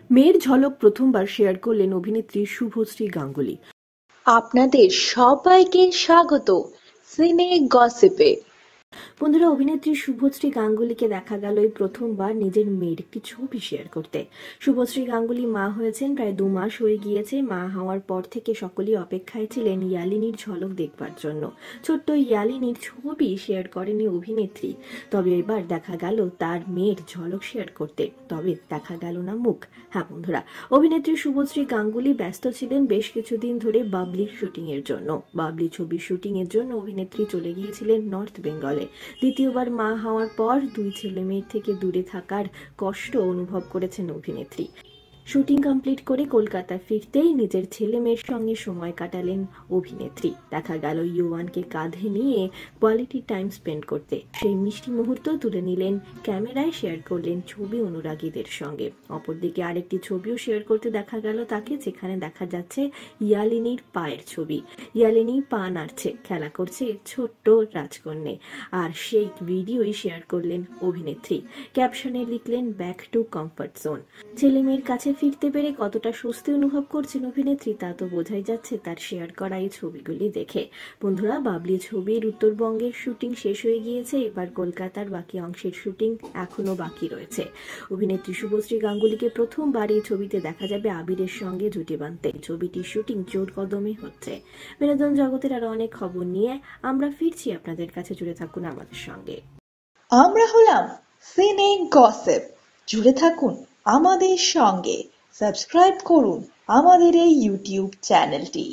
মেয়ের ঝলক প্রথমবার শেয়ার করলেন অভিনেত্রী শুভশ্রী গাঙ্গুলী। আপনাদের সবাইকে স্বাগত সিনে গসিপে। বন্ধুরা, অভিনেত্রী শুভশ্রী গাঙ্গুলীকে দেখা গেল এই প্রথমবার নিজের মেয়ের একটি ছবি শেয়ার করতে। শুভশ্রী গাঙ্গুলী মা হয়েছেন প্রায় 2 মাস হয়ে গিয়েছে। মা হওয়ার পর থেকে সকলেই অপেক্ষায় ছিলেন ইয়ালিনীর ঝলক দেখবার জন্য। ছোট্ট ইয়ালিনীর ছবি শেয়ার করেনি অভিনেত্রী, তবে এবার দেখা গেল তার মেয়ের ঝলক শেয়ার করতে, তবে দেখা গেল না মুখ। হ্যাঁ বন্ধুরা, অভিনেত্রী শুভশ্রী গাঙ্গুলী ব্যস্ত ছিলেন বেশ কিছুদিন ধরে বাবলির শুটিং এর জন্য। বাবলি ছবির শুটিং এর জন্য অভিনেত্রী চলে গিয়েছিলেন নর্থ বেঙ্গলে। দ্বিতীয়বার মা হওয়ার পর 2 ছেলে মেয়ের থেকে দূরে থাকার কষ্ট অনুভব করেছেন অভিনেত্রী। শুটিং কমপ্লিট করে কলকাতা ফিরতেই নিজের ছেলে মেয়ের সঙ্গে সময় কাটালেন অভিনেত্রী। দেখা গেল ইউয়ানকে কাঁধে নিয়ে কোয়ালিটি টাইম স্পেন্ড করতে। সেই মিষ্টি মুহূর্ত তুলে নিলেন ক্যামেরায়, শেয়ার করলেন ছবি অনুরাগীদের সঙ্গে। অপরদিকে আরেকটি ছবিও শেয়ার করতে দেখা গেল তাকে, যেখানে দেখা যাচ্ছে ইয়ালিনীর পায়ের ছবি। ইয়ালিনী পা নাড়ছে, খেলা করছে ছোট্ট রাজকন্যে, আর সেই ভিডিওই শেয়ার করলেন অভিনেত্রী। ক্যাপশনে লিখলেন ব্যাক টু কমফর্ট জোন। ছেলে মেয়ের কাছে ফিরতে পেরে কতটা স্বস্তি অনুভব করছেন অভিনেত্রী তা তো বোঝাই যাচ্ছে তার শেয়ার করা এই ছবিগুলি দেখে। বন্ধুরা, বাবলি ছবির উত্তরবঙ্গের শুটিং শেষ হয়ে গিয়েছে, এবার কলকাতার বাকি অংশের শুটিং এখনো বাকি রয়েছে। অভিনেত্রী শুভশ্রী গাঙ্গুলীকে প্রথমবার এই ছবিতে দেখা যাবে আবিরের সঙ্গে জুটি বাঁধতে। ছবিটির শুটিং জোর কদমে হচ্ছে। বিনোদন জগতের আরো অনেক খবর নিয়ে আমরা ফিরছি আপনাদের কাছে, জুড়ে থাকুন আমাদের সঙ্গে। আমরা হলাম সিনে গসিপ, জুড়ে থাকুন আমাদের সঙ্গে, সাবস্ক্রাইব করুন আমাদের এই ইউটিউব চ্যানেলটি।